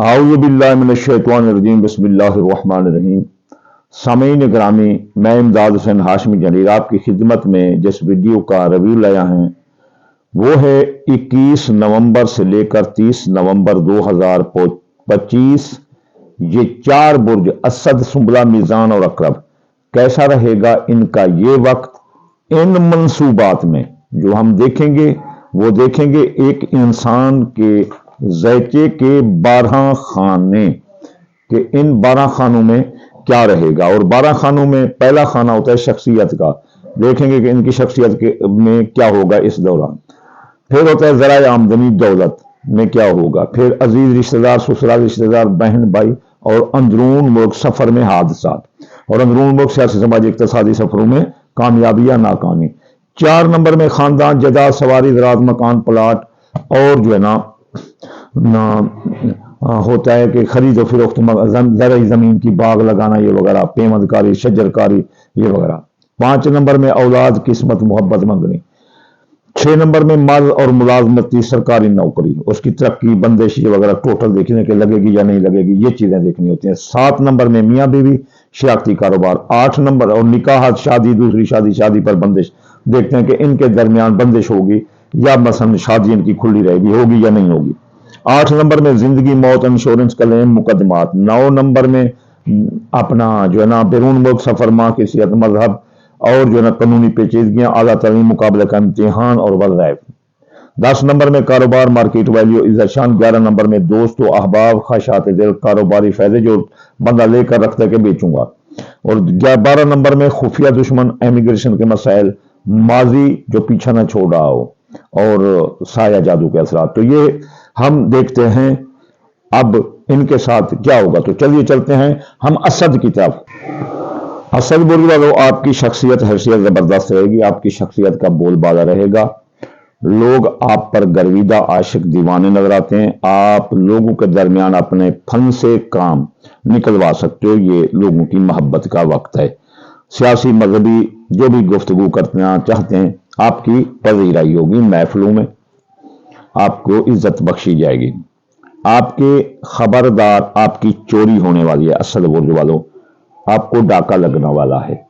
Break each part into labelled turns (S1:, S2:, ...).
S1: आऊज़ु बिल्लाहि मिनश्शैतानिर्रजीम बिस्मिल्लाहिर्रहमानिर्रहीम। सामीन ग्रामी, मैं इमदाद हुसैन हाशमी जलील आपकी खिदमत में जिस वीडियो का रिव्यू लाया है वो है 21 नवंबर से लेकर 30 नवंबर 2025। ये चार बुर्ज असद, सुंबला, मीज़ान और अकरब कैसा रहेगा इनका ये वक्त। इन मंसूबात में जो हम देखेंगे वो देखेंगे एक इंसान के ज़ैचे के 12 खाने कि इन 12 खानों में क्या रहेगा। और 12 खानों में पहला खाना होता है शख्सियत का, देखेंगे कि इनकी शख्सियत में क्या होगा इस दौरान। फिर होता है ज़राए आमदनी, दौलत में क्या होगा। फिर अजीज रिश्तेदार, ससुराल रिश्तेदार, बहन भाई और अंदरून मुल्क सफर में हादसात और अंदरून मुल्क सियासी समाजी इक्तिसादी सफरों में कामयाबी या नाकामी। 4 नंबर में खानदान, जायदाद, सवारी, ज़राअत, मकान, प्लाट और जो है होता है कि खरीद और फरोख्त, ज़राई ज़मीन की बाग लगाना ये वगैरह, पेमंदकारी, शजरकारी ये वगैरह। 5 नंबर में औलाद, किस्मत, मोहब्बत मंगनी। 6 नंबर में मर्द और मुलाजमती, सरकारी नौकरी, उसकी तरक्की, बंदिश ये वगैरह टोटल देखने के लगेगी या नहीं लगेगी, ये चीजें देखनी होती हैं। 7 नंबर में मियाँ बीवी, शराकती कारोबार। 8 नंबर और निकाह, शादी, दूसरी शादी, शादी पर बंदिश, देखते हैं कि इनके दरमियान बंदिश होगी या मसलन शादी इनकी खुली रहेगी, होगी या नहीं होगी। 8 नंबर में जिंदगी, मौत, इंश्योरेंस क्लेम, मुकदमात। 9 नंबर में अपना जो है ना बैरून मुल्क सफर, माँ की सेहत, मजहब और जो है ना कानूनी पेचीदगियां, आला तलीम, मुकाबले का इम्तिहान और वज़ाइफ। 10 नंबर में कारोबार, मार्केट वैल्यू, इज्जत शान। 11 नंबर में दोस्त व अहबाब, ख्वाहिशात दिल, कारोबारी फायदे जो बंदा लेकर रखता है कि बेचूंगा। और 12 नंबर में खुफिया दुश्मन, इमिग्रेशन के मसाइल, माजी जो पीछा न छोड़ रहा हो और साया जादू के असरात। तो ये हम देखते हैं अब इनके साथ क्या होगा। तो चलिए चलते हैं हम असद की तरफ। असद बुर्ज वालों, आपकी शख्सियत हैसियत जबरदस्त रहेगी, आपकी शख्सियत का बोलबाला रहेगा। लोग आप पर गर्विदा, आशिक, दीवाने नजर आते हैं। आप लोगों के दरमियान अपने फन से काम निकलवा सकते हो। ये लोगों की मोहब्बत का वक्त है। सियासी, मजहबी जो भी गुफ्तगू करना चाहते हैं आपकी पजीराई होगी। महफिलों में आपको इज्जत बख्शी जाएगी। आपके खबरदार, आपकी चोरी होने वाली है। असद बुर्ज वालों, आपको डाका लगने वाला है।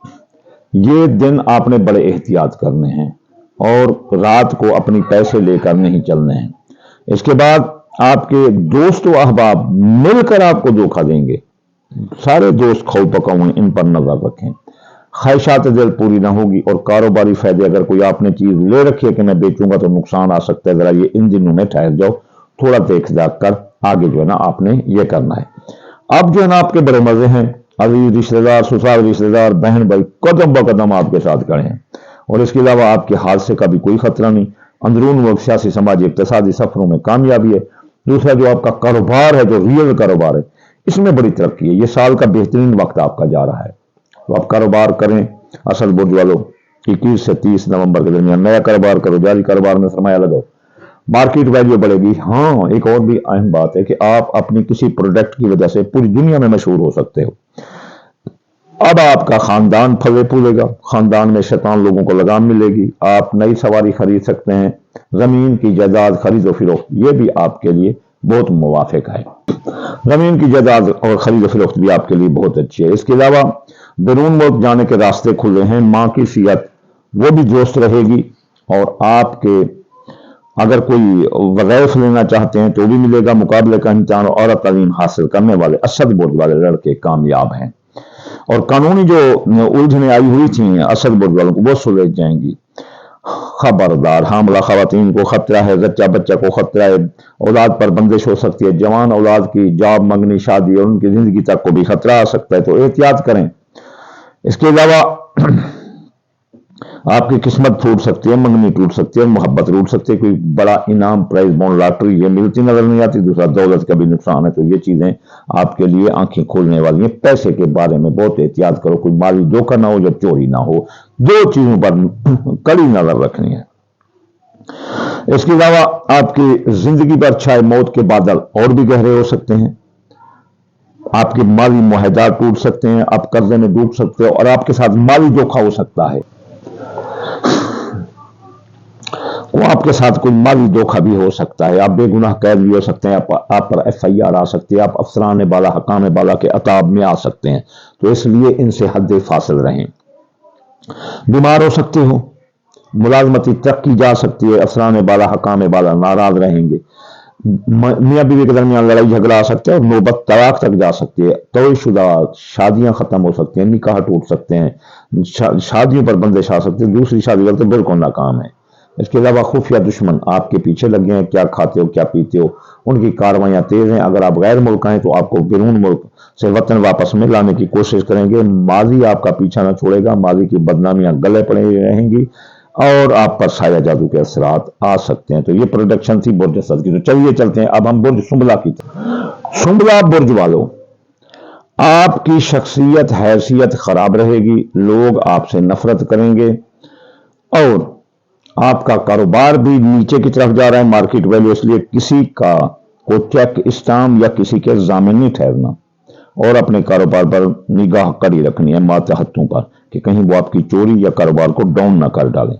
S1: ये दिन आपने बड़े एहतियात करने हैं और रात को अपनी पैसे लेकर नहीं चलने हैं। इसके बाद आपके दोस्त व अहबाब मिलकर आपको धोखा देंगे। सारे दोस्त खाऊ पकाऊ, इन पर नजर रखें। ख्वाहिशात दिल पूरी ना होगी और कारोबारी फायदे, अगर कोई आपने चीज ले रखी है कि मैं बेचूंगा तो नुकसान आ सकता है, जरा ये इन दिनों में ठहर जाओ, थोड़ा देख दाख कर आगे जो है ना आपने ये करना है। अब जो है ना आपके बड़े मजे हैं। अजीज रिश्तेदार, ससुराल रिश्तेदार, बहन भाई कदम ब कदम आपके साथ खड़े हैं और इसके अलावा आपके हादसे का भी कोई खतरा नहीं। अंदरून मुल्क सियासी समाजी इक्तिसादी सफरों में कामयाबी है। दूसरा जो आपका कारोबार है, जो रियल कारोबार है, इसमें बड़ी तरक्की है। ये साल का बेहतरीन वक्त आपका जा रहा है, तो आप कारोबार करें। असद बुर्ज वालों, 21 से 30 नवंबर के दरमियान नया कारोबार करो, जारी कारोबार में सरमाया लगाओ, मार्केट वैल्यू बढ़ेगी। हाँ, एक और भी अहम बात है कि आप अपनी किसी प्रोडक्ट की वजह से पूरी दुनिया में मशहूर हो सकते हो। अब आपका खानदान फले फूलेगा, खानदान में शैतान लोगों को लगाम मिलेगी। आप नई सवारी खरीद सकते हैं। जमीन की जायदाद खरीदो फरोख्त, ये भी आपके लिए बहुत मुवाफिक है। जमीन की जायदाद और खरीद फरोख्त भी आपके लिए बहुत अच्छी है। इसके अलावा बैरून मुल्क जाने के रास्ते खुले हैं। माँ की सेहत वो भी दुरुस्त रहेगी और आपके अगर कोई वज़ाइफ लेना चाहते हैं तो भी मिलेगा। मुकाबले का इम्तिहान और तालीम हासिल करने वाले असद बुर्ज वाले लड़के कामयाब हैं और कानूनी जो उलझने आई हुई थी असद बुर्ज वालों को वो सुलझ जाएंगी। खबरदार, हामला खवातीन को खतरा है, जच्चा बच्चा को खतरा है, औलाद पर बंदिश हो सकती है। जवान औलाद की जॉब, मंगनी, शादी और उनकी जिंदगी तक को भी खतरा आ सकता है, तो एहतियात करें। इसके अलावा आपकी किस्मत टूट सकती है, मंगनी टूट सकती है, मोहब्बत टूट सकती है। कोई बड़ा इनाम, प्राइज बॉन्ड, लॉटरी ये मिलती नजर नहीं आती। दूसरा दौलत का भी नुकसान है। तो ये चीजें आपके लिए आंखें खोलने वाली हैं। पैसे के बारे में बहुत एहतियात करो, कोई माली धोखा ना हो, जो चोरी ना हो। 2 चीजों पर कड़ी नजर रखनी है। इसके अलावा आपकी जिंदगी पर छाए मौत के बादल और भी गहरे हो सकते हैं। आपके माली मुआहदा टूट सकते हैं, आप कर्जे में डूब सकते हो और आपके साथ माली धोखा हो सकता है। वो आपके साथ कोई माली धोखा भी हो सकता है, आप बेगुनाह कैद भी हो सकते हैं, आप पर FIR आ सकती है, आप अफसरान बाला हकाम बाला के अताब में आ सकते हैं। तो इसलिए इनसे हद फासिल रहें। बीमार हो सकते हो, मुलाजमती तरक्की जा सकती है, अफसरान बाला हकाम बाला नाराज रहेंगे, मियाँ बीवी के दरमियान लड़ाई झगड़ा आ सकता है और नौबत तलाक तक जा सकती है, तोयशुदा शादियां खत्म हो सकती हैं, निकाह टूट सकते हैं, शादियों पर बंदिश आ सकती है, दूसरी शादी करते बिल्कुल नाकाम है। इसके अलावा खुफिया दुश्मन आपके पीछे लगे हैं, क्या खाते हो क्या पीते हो, उनकी कार्रवाइयां तेज हैं। अगर आप गैर मुल्क आए तो आपको बिरून मुल्क से वतन वापस में लाने की कोशिश करेंगे। माजी आपका पीछा न छोड़ेगा, माजी की बदनामियां गले पड़े रहेंगी और आप पर साया जादू के असरात आ सकते हैं। तो ये प्रोडक्शन थी बुर्ज असद की। तो चलिए चलते हैं अब हम बुर्ज सुंबला की तरफ। सुंबला बुर्ज वालों, आपकी शख्सियत हैसियत खराब रहेगी, लोग आपसे नफरत करेंगे और आपका कारोबार भी नीचे की तरफ जा रहा है, मार्केट वैल्यू, इसलिए किसी का को चेक स्टाम्प या किसी के जामिन नहीं ठहरना और अपने कारोबार पर निगाह कड़ी रखनी है माते हत्थों पर कि कहीं वो आपकी चोरी या कारोबार को डाउन ना कर डालें।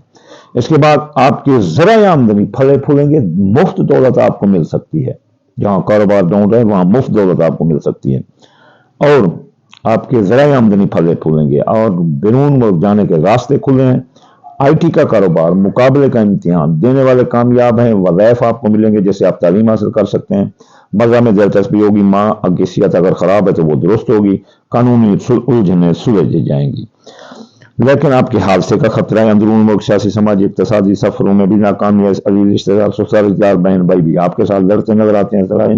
S1: इसके बाद आपकी ज़राए आमदनी फले फूलेंगे, मुफ्त दौलत आपको मिल सकती है, जहां कारोबार डाउन रहे वहां मुफ्त दौलत आपको मिल सकती है और आपके ज़राए आमदनी फले फूलेंगे और बैरून मुल्क जाने के रास्ते खुले हैं। IT का कारोबार, मुकाबले का इम्तिहान देने वाले कामयाब हैं, वज़ाइफ आपको मिलेंगे जैसे आप तालीम हासिल कर सकते हैं, मज़ा में दिलचस्पी होगी, माँ की सेहत अगर ख़राब है तो वो दुरुस्त होगी, कानूनी उलझने सुलझ जाएंगी। लेकिन आपके हादसे का खतरा है, अंदरून मुल्क सियासी समाजी इक्तसादी सफरों में भी नाकामी है, अजीज रिश्तेदार ससुराल बहन भाई भी आपके साथ लड़ते नजर आते हैं। जरा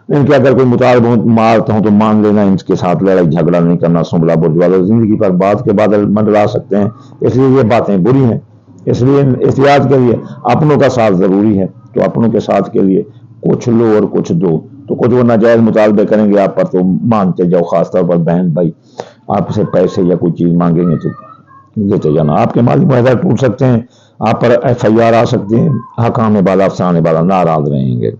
S1: इनके अगर कोई मुतालबा मारते हो तो मान लेना, इनके साथ लड़ाई झगड़ा नहीं करना। सुंबला बुर्ज वालों, जिंदगी पर बात के बादल मंडरा सकते हैं, इसलिए ये बातें बुरी हैं, इसलिए एहतियात के लिए अपनों का साथ जरूरी है। तो अपनों के साथ के लिए कुछ लो और कुछ दो, तो कुछ वो नाजायज मुतालबे करेंगे आप पर तो मानते जाओ, खासतौर पर बहन भाई आपसे पैसे या कोई चीज मांगेंगे तो देते जाना। आपके माली मुआहदा टूट सकते हैं, आप पर FIR आ सकती है, हकाम बाला अफसाने बाला नाराज रहेंगे।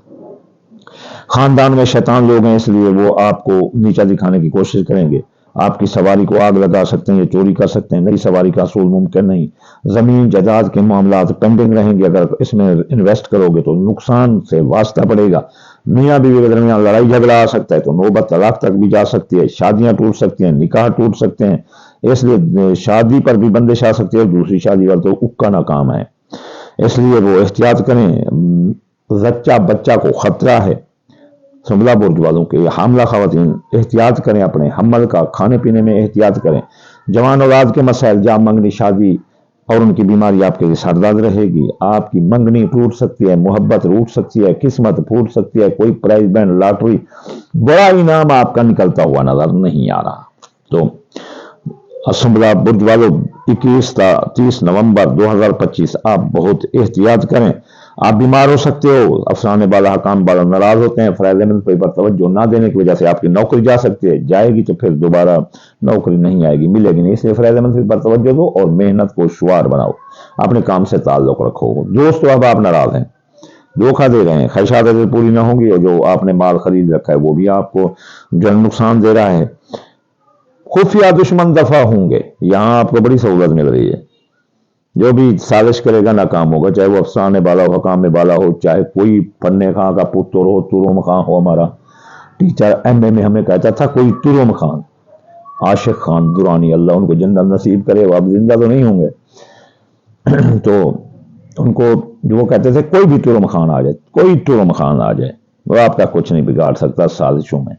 S1: खानदान में शैतान लोग हैं, इसलिए वो आपको नीचा दिखाने की कोशिश करेंगे, आपकी सवारी को आग लगा सकते हैं, ये चोरी कर सकते हैं, नई सवारी का असूल मुमकिन नहीं। जमीन जायदाद के मामला पेंडिंग रहेंगे, अगर इसमें इन्वेस्ट करोगे तो नुकसान से वास्ता पड़ेगा। मियाँ बीवी के दरमियान लड़ाई झगड़ा आ सकता है, तो नौबत तलाक तक भी जा सकती है, शादियां टूट सकती हैं, निकाह टूट सकते हैं, इसलिए शादी पर भी बंदिश आ सकती है, दूसरी शादी पर तो उक्का नाकाम है, इसलिए वो एहतियात करें। जच्चा बच्चा को खतरा है। सुंबला बुर्ज वालों के हामला खवातीन एहतियात करें, अपने हमल का, खाने पीने में एहतियात करें। जवान औलाद के मसाइल, जाम मंगनी, शादी और उनकी बीमारी आपके लिए सरदर्द रहेगी। आपकी मंगनी टूट सकती है, मोहब्बत रूठ सकती है, किस्मत फूट सकती है, कोई प्राइज बैंड लॉटरी बड़ा इनाम आपका निकलता हुआ नजर नहीं आ रहा। तो सुंबला बुर्ज वालों 30 नवंबर 2025 आप बहुत एहतियात करें। आप बीमार हो सकते हो, अफसाने बाला हकाम बाला नाराज होते हैं, फराइज अहमद पर तवज्जो ना देने की वजह से आपकी नौकरी जा सकती है, जाएगी तो फिर दोबारा नौकरी नहीं आएगी, मिलेगी नहीं, इसलिए फराइज अहमद पर तवज्जो दो और मेहनत को शुआर बनाओ, अपने काम से ताल्लुक रखो। दोस्तों अब आप नाराज हैं, धोखा दे रहे हैं, ख्वाहिशात पूरी ना होंगी और जो आपने माल खरीद रखा है वो भी आपको जो नुकसान दे रहा है। खुफिया दुश्मन दफा होंगे, यहां आपको बड़ी सहूलत मिल रही है। जो भी साजिश करेगा नाकाम होगा, चाहे वो अफसाने बाला हो, हकाम बाला हो, चाहे कोई फन्ने खां का पुत्र हो, तुरुम खां हो। हमारा टीचर MA में हमें कहता था कोई तुरुम खान, आशिक खान दुरानी, अल्लाह उनको जन्नत नसीब करे, वो अब जिंदा तो नहीं होंगे तो उनको जो वो कहते थे कोई भी तुरुम खान आ जाए, कोई तुरुम खान आ जाए, वो आपका कुछ नहीं बिगाड़ सकता साजिशों में।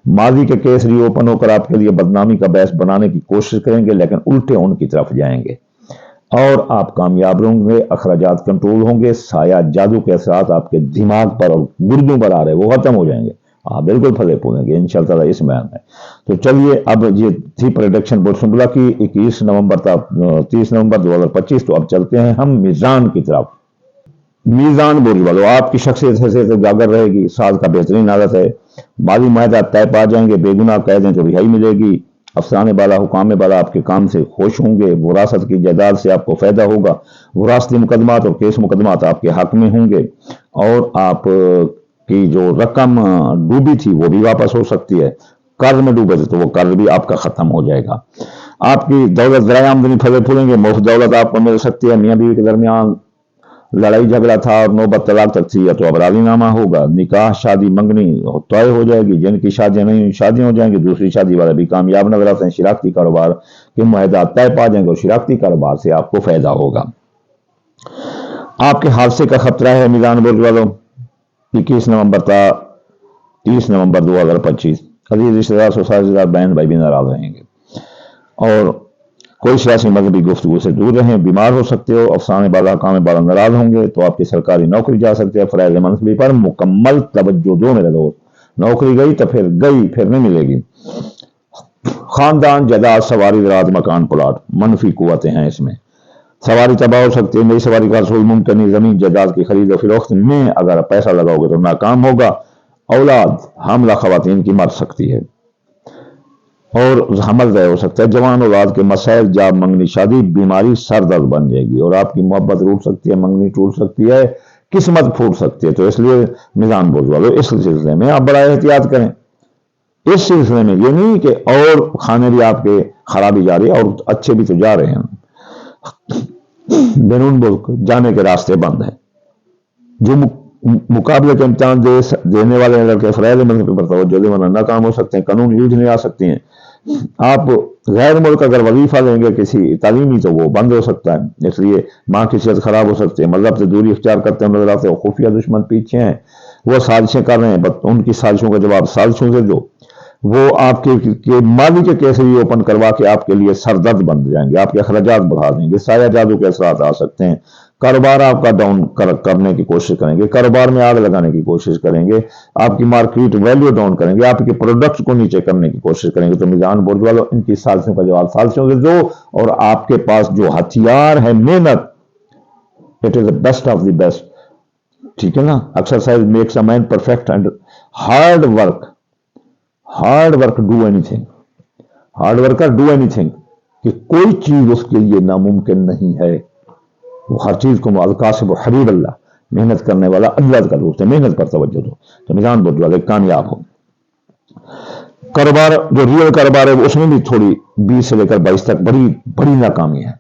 S1: माजी के केस रीओपन होकर आपके लिए बदनामी का बहस बनाने की कोशिश करेंगे, लेकिन उल्टे उनकी तरफ जाएंगे और आप कामयाब होंगे, अखराजात कंट्रोल होंगे, साया जादू के असरात आपके दिमाग पर और गुर्दों पर आ रहे वो खत्म हो जाएंगे, आप बिल्कुल फले फूलेंगे इंशाअल्लाह इस बयान में। तो चलिए अब ये थी प्रोडक्शन बुर्ज सुंबला की 21 नवंबर तक 30 नवंबर 2025। तो अब चलते हैं हम मीज़ान की तरफ। मीज़ान बुर्ज वालों, आपकी शख्सियत से उजागर रहेगी, साल का बेहतरीन आदत है, माली मुआहदा तय पा जाएंगे, बेगुनाह कैद तो रिहाई मिलेगी, अफसाने बाला हुकाम बाला आपके काम से खुश होंगे, विरासत की जायदाद से आपको फायदा होगा, विरासती मुकदमात और केस मुकदमात आपके हक में होंगे और आप की जो रकम डूबी थी वो भी वापस हो सकती है, कर्ज में डूबे थे तो वो कर्ज भी आपका खत्म हो जाएगा। आपकी दौलत ज़राए आमदनी फले फूलेंगे, मुफ्त दौलत आपको मिल सकती है, मियाँ बीवी के दरमियान लड़ाई झगड़ा था और नौबत तलाक तक थी, या तो अब राजीनामा होगा, निकाह शादी मंगनी तय हो जाएगी, जिनकी शादियां नहीं हुई शादियां हो जाएंगी, दूसरी शादी वाले भी कामयाब नजर आते हैं, शिराकती कारोबार के मुआहदा तय पा जाएंगे और शिराकती कारोबार से आपको फायदा होगा। आपके हादसे का खतरा है मीज़ान बुर्ज वालों, 21 नवंबर था 30 नवंबर 2025। अजीज रिश्तेदार, सोसाइटीदार, बहन भाई भी नाराज रहेंगे और कोई सियासी मजहबी गुफ्तगू से दूर रहें। बीमार हो सकते हो, अफसाने बाला काम बाला नाराज होंगे तो आपकी सरकारी नौकरी जा सकते हैं। फराइज मनसबी पर मुकम्मल तवज्जो दो मेरे दोस्त, नौकरी गई तो फिर गई, फिर नहीं मिलेगी। खानदान, जायदाद, सवारी, रात, मकान, प्लाट, मनफी कुव्वतें हैं इसमें। सवारी तबाह हो सकती है, नई सवारी का रसूल मुमकिन नहीं। जमीन जायदाद की खरीद और फरोख्त में अगर पैसा लगाओगे तो नाकाम होगा। औलाद, हमला खवातीन की मर सकती है और हमल तय हो सकता है। जवान औलाद के मसाइल, जाब, मंगनी, शादी, बीमारी, सर दर्द बन जाएगी और आपकी मोहब्बत रूठ सकती है, मंगनी टूट सकती है, किस्मत फूट सकती है। तो इसलिए मीज़ान बुर्ज वालों, इस सिलसिले में आप बड़ा एहतियात करें। इस सिलसिले में ये नहीं कि और खाने भी आपके खराबी जा रही है और अच्छे भी तो जा रहे हैं, बैरून मुल्क जाने के रास्ते बंद हैं। जो मुकाबले के इम्तिहान देने वाले लड़के फराइज मनसबी पर तवज्जो दें, वरना नाकाम हो सकते हैं, कानून यूज नहीं आ सकती हैं। आप गैर मुल्क अगर वजीफा लेंगे किसी तालीमी तो वो बंद हो सकता है, इसलिए माँ की सेहत खराब हो सकती है। मजहब से दूरी इख्तियार करते हैं नजर आते हैं। खुफिया दुश्मन पीछे हैं, वो साजिशें कर रहे हैं, बस उनकी साजिशों का जवाब साजिशों से दो। वो आपके माली के केस भी ओपन करवा के आपके लिए सरदर्द बन जाएंगे, आपके अखराजात बढ़ा देंगे, साया जादू के असरात आ सकते हैं। कारोबार आपका डाउन करने की कोशिश करेंगे, कारोबार में आग लगाने की कोशिश करेंगे, आपकी मार्केट वैल्यू डाउन करेंगे, आपके प्रोडक्ट्स को नीचे करने की कोशिश करेंगे। तो मीज़ान बुर्ज वालों, इनकी साजिशों का जवाब साजिशों से दो और आपके पास जो हथियार है मेहनत, it is the best of the best. ठीक है ना। Exercise makes a man perfect and hard work do anything, hard worker do anything, कि कोई चीज उसके लिए नामुमकिन नहीं है। वो हर चीज को अलकासिब हबीब अल्लाह, मेहनत करने वाला अल्लाह का दोस्त है। मेहनत पर तवज्जो दो तो मीज़ान बुर्ज वाले कामयाब हो। कारोबार, जो रियल कारोबार है उसमें भी थोड़ी 20 से लेकर 22 तक बड़ी नाकामी है।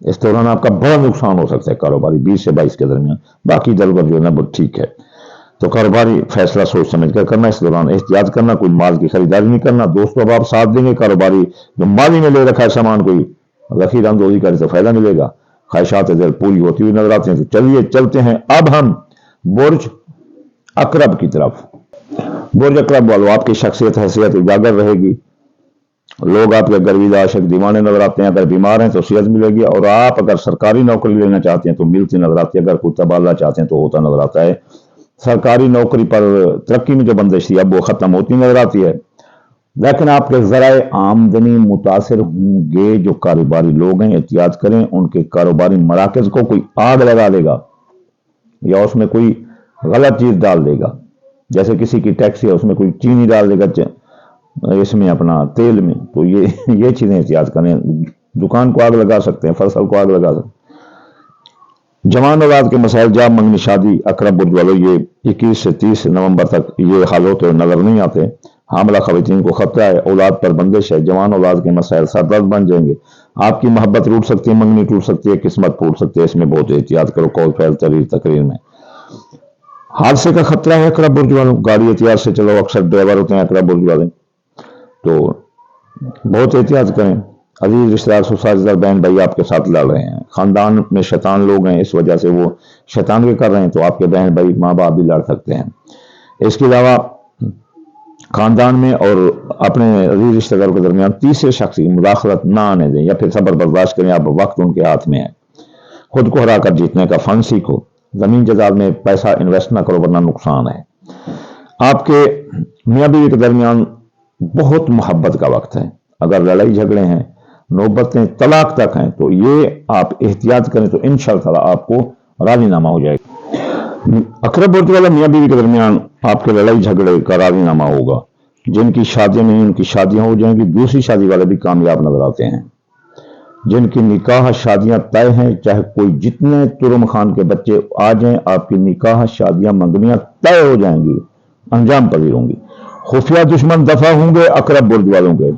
S1: इस दौरान आपका बड़ा नुकसान हो सकता है कारोबारी 20 से 22 के दरमियान। बाकी दलबर जो है ना वो ठीक है। तो कारोबारी फैसला सोच समझ कर करना, इस दौरान एहतियात करना, कोई माल की खरीदारी नहीं करना। दोस्तों अब आप साथ देंगे, कारोबारी जो माली में ले रखा है सामान कोई रखी अंदोजी करे तो फायदा मिलेगा। ख्वाहिशात दिल पूरी होती हुई नजर आती हैं। तो चलिए चलते हैं अब हम बुर्ज अकरब की तरफ। बुर्ज अकरब वालों, आपकी शख्सियत हैसियत उजागर रहेगी। लोग आपके गर्विदा आशिक दीवाने नजर आते हैं। अगर बीमार हैं तो सेहत मिलेगी और आप अगर सरकारी नौकरी लेना चाहते हैं तो मिलती नजर आती है। अगर कोई तबादला चाहते हैं तो होता नजर आता है। सरकारी नौकरी पर तरक्की में जो बंदिश थी अब वो खत्म होती नजर आती है। लेकिन आपके जराए आमदनी मुतासर होंगे। जो कारोबारी लोग हैं एहतियात करें, उनके कारोबारी मराकज को कोई आग लगा देगा या उसमें कोई गलत चीज डाल देगा। जैसे किसी की टैक्सी है उसमें कोई चीनी डाल देगा इसमें अपना तेल में, तो ये चीजें एहतियात करें। दुकान को आग लगा सकते हैं, फसल को आग लगा सकते हैं। जवान औलाद के मसाइल, जाब, मंगनी, शादी, अकरब बुर्ज वालों, ये 21 से 30 नवंबर तक ये हाल होते नजर नहीं आते। हामला खवातीन को खतरा है, औलाद पर बंदिश है। जवान औलाद के मसाइल सरदर्द बन जाएंगे। आपकी मोहब्बत रूठ सकती है, मंगनी टूट सकती है, किस्मत फूट सकती है। इसमें बहुत एहतियात करो। कौल फैल तकरीर में हादसे का खतरा है अकरब बुर्ज वालों। गाड़ी एहतियात से चलो, अक्सर ड्राइवर होते हैं अकरब बुर्ज वाले, तो बहुत एहतियात करें। अजीज रिश्तेदार, सोसाइटीदार, बहन भाई आपके साथ लड़ रहे हैं। खानदान में शैतान लोग हैं, इस वजह से वो शैतान के कर रहे हैं, तो आपके बहन भाई माँ बाप भी लड़ सकते हैं। इसके अलावा खानदान में और अपने अजीज रिश्तेदारों के दरमियान तीसरे शख्स की मुदाखलत ना आने दें या फिर सब्र बर्दाश्त करें। आप वक्त उनके हाथ में है। खुद को हरा कर जीतने का फन सीखो। जमीन जायदाद में पैसा इन्वेस्ट ना करो वरना नुकसान है। आपके मियाँ बीवी के दरमियान बहुत मोहब्बत का वक्त है। अगर लड़ाई झगड़े हैं, नौबतें तलाक तक हैं, तो ये आप एहतियात करें तो इंशाअल्लाह आपको राजीनामा हो जाएगा। अकरब बुर्ज वाला मियाँ बीवी के दरमियान आपके लड़ाई झगड़े का राजीनामा होगा। जिनकी शादियां नहीं उनकी शादियां हो जाएंगी। दूसरी शादी वाले भी कामयाब नजर आते हैं। जिनकी निकाह शादियां तय हैं, चाहे कोई जितने तुरम खान के बच्चे आ जाएं, आपकी निकाह शादियां मंगनियां तय हो जाएंगी, अंजाम पजीर होंगी। खुफिया दुश्मन दफा होंगे अकरब बुर्ज वालों के।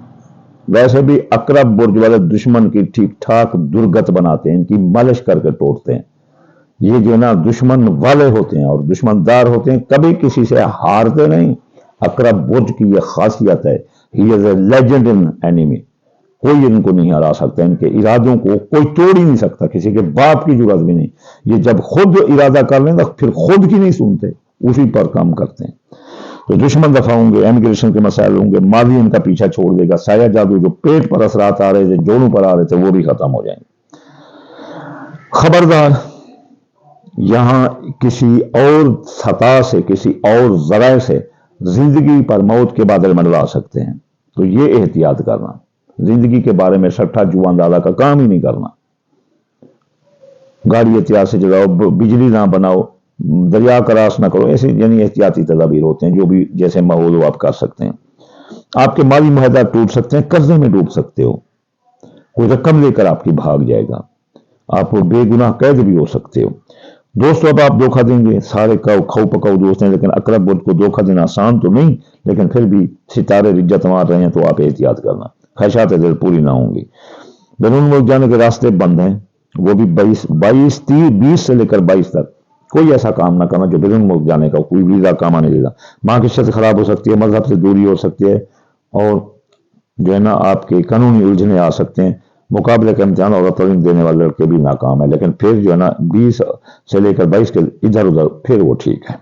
S1: वैसे भी अकरब बुर्ज वाले दुश्मन की ठीक ठाक दुर्गत बनाते हैं, इनकी मालिश करके तोड़ते हैं। یہ جو نا دشمن والے ہوتے ہیں اور دشمن دار ہوتے ہیں، کبھی کسی سے ہارتے نہیں۔ اقرب برج کی یہ خاصیت ہے، ہی از اے لیجنڈ ان اینیمی، کوئی ان کو نہیں ہرا سکتا، ان کے ارادوں کو کوئی توڑ ہی نہیں سکتا، کسی کے باپ کی ضرورت بھی نہیں۔ یہ جب خود ارادہ کر لیں تو پھر خود کی نہیں سنتے، اسی پر کام کرتے ہیں۔ تو دشمن دفاع ہوں گے، امیگریشن کے مسائل ہوں گے، ماضی ان کا پیچھا چھوڑ دے گا، سایہ جادو جو پیٹ پر اثرات آ رہے تھے، جوڑوں پر آ رہے تھے، وہ بھی ختم ہو جائیں گے۔ خبردار، یہاں کسی اور سطح سے، کسی اور ذرائع سے زندگی پر موت کے بادل منڈلا سکتے ہیں، تو یہ احتیاط کرنا، زندگی کے بارے میں سٹھا جو اندازہ کا کام ہی نہیں کرنا۔ گاڑی احتیاط سے چلاؤ، بجلی نہ بناؤ، دریا کراس نہ کرو، ایسے یعنی احتیاطی تدابیر ہوتے ہیں جو بھی جیسے ماحول ہو آپ کر سکتے ہیں۔ آپ کے مالی معاہدات ٹوٹ سکتے ہیں، قرضے میں ڈوب سکتے ہو، کوئی رقم لے کر آپ کی بھاگ جائے گا، آپ بے گناہ قید بھی ہو سکتے ہو۔ دوستو اب آپ دھوکہ دیں گے، سارے کھاؤ پکاؤ دوست ہیں، لیکن اقرب برج کو دھوکہ دینا آسان تو نہیں، لیکن پھر بھی ستارے رجت مار رہے ہیں تو آپ احتیاط کرنا، خواہشات دل پوری نہ ہوں گی۔ بیرون ملک جانے کے راستے بند ہیں، وہ بھی 20 سے لے کر 22 تک کوئی ایسا کام نہ کرنا جو بیرون ملک جانے کا کوئی ویزا کام آنے دے گا۔ معیشت خراب ہو سکتی ہے، مذہب سے دوری ہو سکتی ہے، اور جو ہے نا آپ کے قانونی الجھنے آ سکتے ہیں۔ مقابلے کا امتحان اور تعلیم دینے والے لڑکے بھی ناکام ہے، لیکن پھر جو ہے نا 20 سے لے کر 22 کے ادھر ادھر پھر وہ ٹھیک ہے۔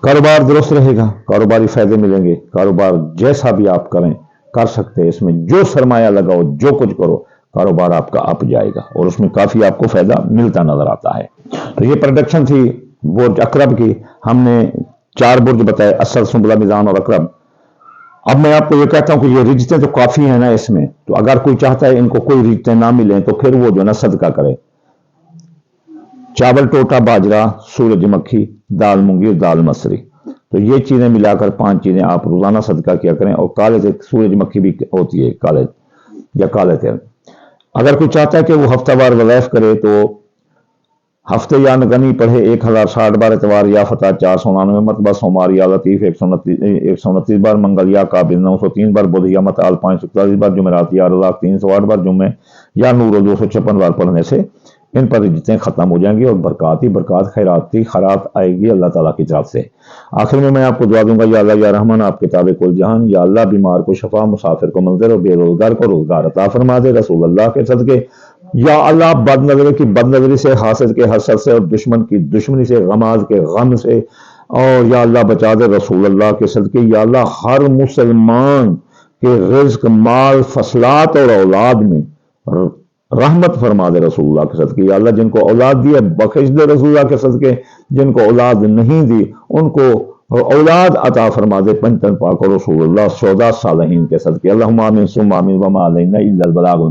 S1: کاروبار درست رہے گا، کاروباری فائدے ملیں گے، کاروبار جیسا بھی آپ کریں کر سکتے ہیں، اس میں جو سرمایہ لگاؤ، جو کچھ کرو، کاروبار آپ کا اپ جائے گا اور اس میں کافی آپ کو فائدہ ملتا نظر آتا ہے۔ تو یہ پروڈکشن تھی برج اقرب کی، ہم نے 4 برج بتائے، اسد، سنبلہ، میزان اور اقرب۔ اب میں آپ کو یہ کہتا ہوں کہ یہ رجتیں تو کافی ہیں نا اس میں، تو اگر کوئی چاہتا ہے ان کو کوئی رجتیں نہ ملیں تو پھر وہ جو ہے نا صدقہ کرے۔ چاول ٹوٹا باجرا، سورج مکھی، دال مونگی اور دال مسری، تو یہ چیزیں ملا کر 5 چیزیں آپ روزانہ صدقہ کیا کریں، اور کالے سے سورج مکھی بھی ہوتی ہے، کالے یا کالے تیل۔ اگر کوئی چاہتا ہے کہ وہ ہفتہ وار وظائف کرے تو ہفتے یا نگنی پڑھے 1060 بار اتوار یا فتح، 499 مرتبہ سوموار یا لطیف، 129 بار منگل یا قابل، 903 بار بدھ یا متعال، 541 بار جمعرات یا رزاق، 308 بار جمعے یا نور، 256 بار پڑھنے سے ان پر رجتیں ختم ہو جائیں گی اور برکات ہی برکات، خیرات آئے گی اللہ تعالیٰ کی طرف سے۔ آخر میں آپ کو دعا دوں گا، یا اللہ یا رحمان، آپ کتاب کل جہان، یا اللہ بیمار کو شفا، مسافر کو منزل اور بے روزگار کو روزگار عطا فرما دے رسول اللہ کے صدقے۔ یا اللہ بد نظری کی بد نظری سے، حاسد کے حسد سے، اور دشمن کی دشمنی سے، غماز کے غم سے، اور یا اللہ بچا دے رسول اللہ کے صدقے۔ یا اللہ ہر مسلمان کے رزق، مال، فصلات اور اولاد میں رحمت فرما دے رسول اللہ کے صدقے۔ یا اللہ جن کو اولاد دی ہے بخش دے رسول اللہ کے صدقے، جن کو اولاد نہیں دی ان کو اولاد عطا فرما دے پنجتن پاک اور رسول اللہ 14 صالحین کے صدقے۔ اللہم آمین ثم آمین وما علینا الا البلاغ۔